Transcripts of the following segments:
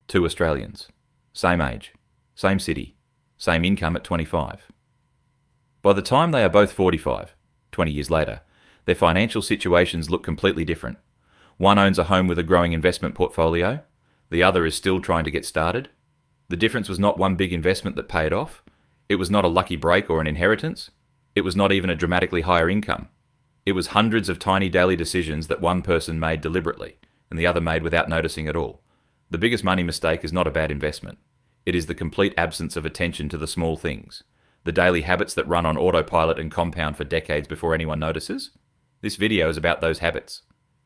Two Australians. Same age. Same city. Same income at 25. By the time they are both 45, 20 years later, their financial situations look completely different. One owns a home with a growing investment portfolio. The other is still trying to get started. The difference was not one big investment that paid off. It was not a lucky break or an inheritance. It was not even a dramatically higher income. It was hundreds of tiny daily decisions that one person made deliberately and the other made without noticing at all. The biggest money mistake is not a bad investment. It is the complete absence of attention to the small things, the daily habits that run on autopilot and compound for decades before anyone notices. This video is about those habits,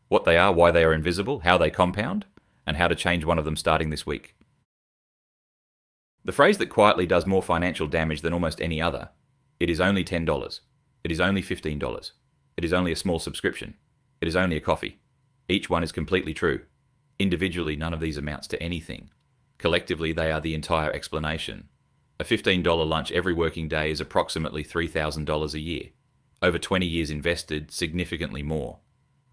what they are, why they are invisible, how they compound, and how to change one of them starting this week. The phrase that quietly does more financial damage than almost any other, it is only $10, it is only $15, it is only a small subscription, it is only a coffee. Each one is completely true. Individually, none of these amounts to anything. Collectively, they are the entire explanation. A $15 lunch every working day is approximately $3,000 a year. Over 20 years invested, significantly more.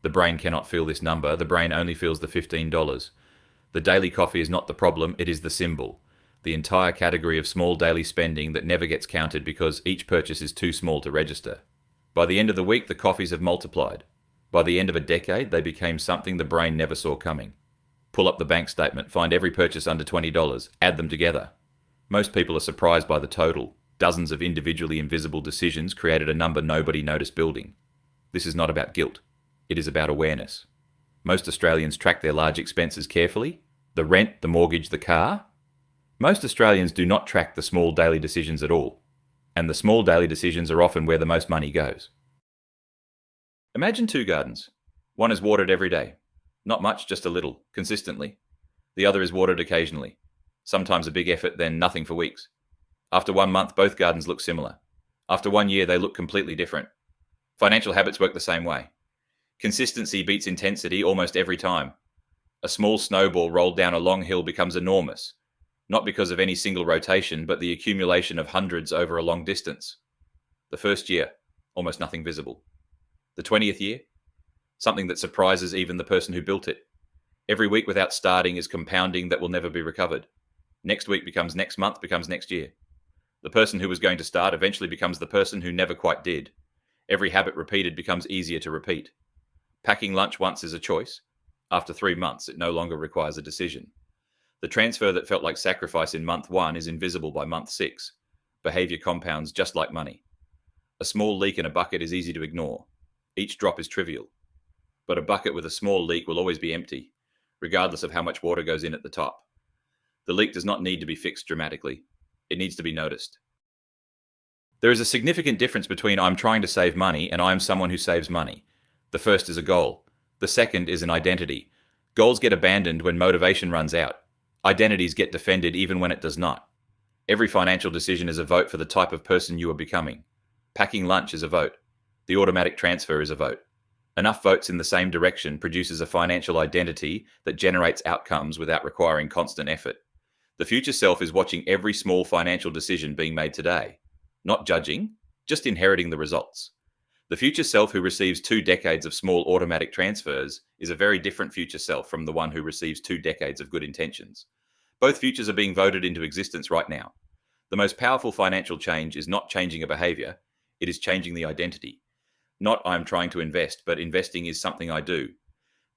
The brain cannot feel this number, the brain only feels the $15. The daily coffee is not the problem, it is the symbol. The entire category of small daily spending that never gets counted because each purchase is too small to register. By the end of the week, the coffees have multiplied. By the end of a decade, they became something the brain never saw coming. Pull up the bank statement, find every purchase under $20, add them together. Most people are surprised by the total. Dozens of individually invisible decisions created a number nobody noticed building. This is not about guilt. It is about awareness. Most Australians track their large expenses carefully. The rent, the mortgage, the car. Most Australians do not track the small daily decisions at all. And the small daily decisions are often where the most money goes. Imagine two gardens. One is watered every day. Not much, just a little, consistently. The other is watered occasionally. Sometimes a big effort, then nothing for weeks. After 1 month, both gardens look similar. After 1 year, they look completely different. Financial habits work the same way. Consistency beats intensity almost every time. A small snowball rolled down a long hill becomes enormous, not because of any single rotation, but the accumulation of hundreds over a long distance. The first year, almost nothing visible. The 20th year, something that surprises even the person who built it. Every week without starting is compounding that will never be recovered. Next week becomes next month, becomes next year. The person who was going to start eventually becomes the person who never quite did. Every habit repeated becomes easier to repeat. Packing lunch once is a choice. After 3 months, it no longer requires a decision. The transfer that felt like sacrifice in month 1 is invisible by month 6. Behaviour compounds just like money. A small leak in a bucket is easy to ignore. Each drop is trivial. But a bucket with a small leak will always be empty, regardless of how much water goes in at the top. The leak does not need to be fixed dramatically. It needs to be noticed. There is a significant difference between I'm trying to save money and I am someone who saves money. The first is a goal. The second is an identity. Goals get abandoned when motivation runs out. Identities get defended even when it does not. Every financial decision is a vote for the type of person you are becoming. Packing lunch is a vote. The automatic transfer is a vote. Enough votes in the same direction produces a financial identity that generates outcomes without requiring constant effort. The future self is watching every small financial decision being made today. Not judging, just inheriting the results. The future self who receives 2 decades of small automatic transfers is a very different future self from the one who receives 2 decades of good intentions. Both futures are being voted into existence right now. The most powerful financial change is not changing a behavior, it is changing the identity. Not I'm trying to invest, but investing is something I do.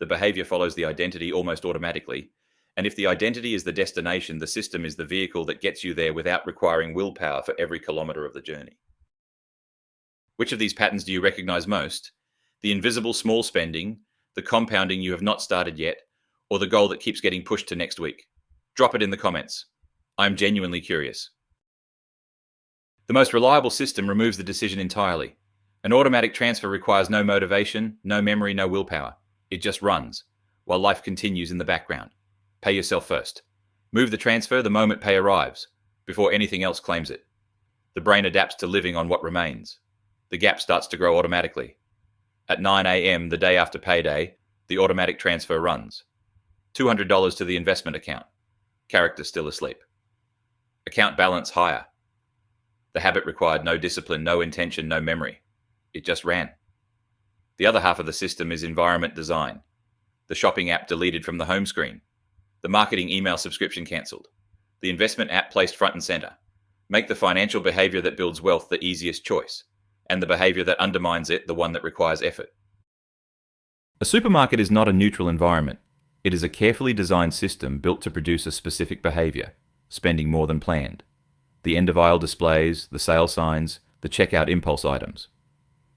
The behavior follows the identity almost automatically. And if the identity is the destination, the system is the vehicle that gets you there without requiring willpower for every kilometre of the journey. Which of these patterns do you recognize most? The invisible small spending, the compounding you have not started yet, or the goal that keeps getting pushed to next week? Drop it in the comments. I'm genuinely curious. The most reliable system removes the decision entirely. An automatic transfer requires no motivation, no memory, no willpower. It just runs, while life continues in the background. Pay yourself first. Move the transfer the moment pay arrives, before anything else claims it. The brain adapts to living on what remains. The gap starts to grow automatically. At 9 a.m. the day after payday, the automatic transfer runs. $200 to the investment account. Character still asleep. Account balance higher. The habit required no discipline, no intention, no memory. It just ran. The other half of the system is environment design. The shopping app deleted from the home screen. The marketing email subscription cancelled. The investment app placed front and center. Make the financial behaviour that builds wealth the easiest choice, and the behaviour that undermines it the one that requires effort. A supermarket is not a neutral environment. It is a carefully designed system built to produce a specific behaviour, spending more than planned. The end-of-aisle displays, the sale signs, the checkout impulse items.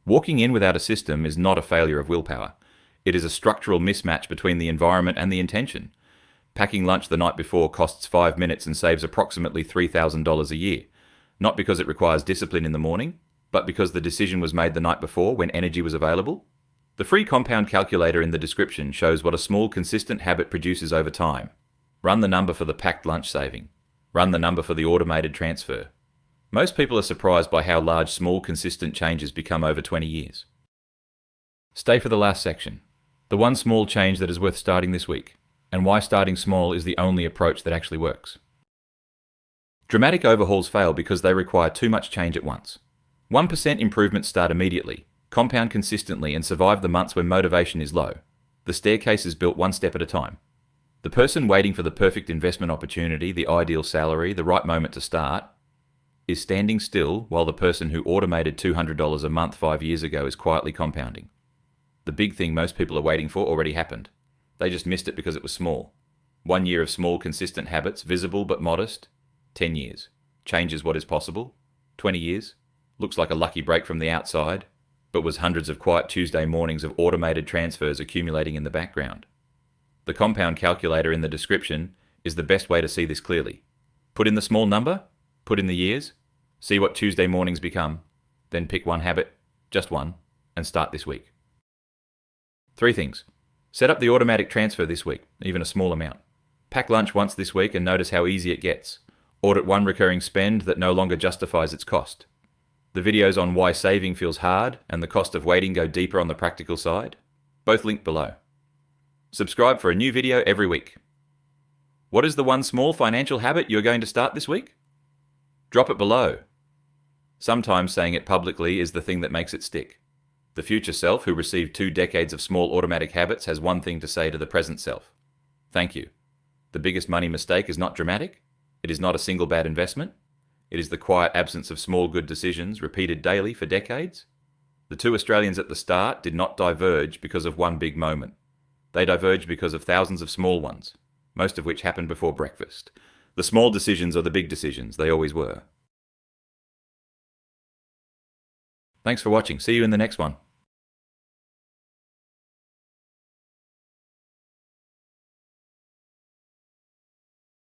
Walking in without a system is not a failure of willpower. It is a structural mismatch between the environment and the intention. Packing lunch the night before costs 5 minutes and saves approximately $3,000 a year, not because it requires discipline in the morning, but because the decision was made the night before when energy was available. The free compound calculator in the description shows what a small consistent habit produces over time. Run the number for the packed lunch saving. Run the number for the automated transfer. Most people are surprised by how large small consistent changes become over 20 years. Stay for the last section. The one small change that is worth starting this week, and why starting small is the only approach that actually works. Dramatic overhauls fail because they require too much change at once. 1% improvements start immediately, compound consistently, and survive the months when motivation is low. The staircase is built one step at a time. The person waiting for the perfect investment opportunity, the ideal salary, the right moment to start, is standing still while the person who automated $200 a month 5 years ago is quietly compounding. The big thing most people are waiting for already happened. They just missed it because it was small. 1 year of small, consistent habits, visible but modest. 10 years. Changes what is possible. 20 years. Looks like a lucky break from the outside, but was hundreds of quiet Tuesday mornings of automated transfers accumulating in the background. The compound calculator in the description is the best way to see this clearly. Put in the small number, put in the years, see what Tuesday mornings become, then pick one habit, just one, and start this week. 3 things. Set up the automatic transfer this week, even a small amount. Pack lunch once this week and notice how easy it gets. Audit one recurring spend that no longer justifies its cost. The videos on why saving feels hard and the cost of waiting go deeper on the practical side. Both linked below. Subscribe for a new video every week. What is the one small financial habit you're going to start this week? Drop it below. Sometimes saying it publicly is the thing that makes it stick. The future self who received 2 decades of small automatic habits has one thing to say to the present self. Thank you. The biggest money mistake is not dramatic. It is not a single bad investment. It is the quiet absence of small good decisions repeated daily for decades. The 2 Australians at the start did not diverge because of one big moment. They diverged because of thousands of small ones, most of which happened before breakfast. The small decisions are the big decisions, they always were. Thanks for watching. See you in the next one.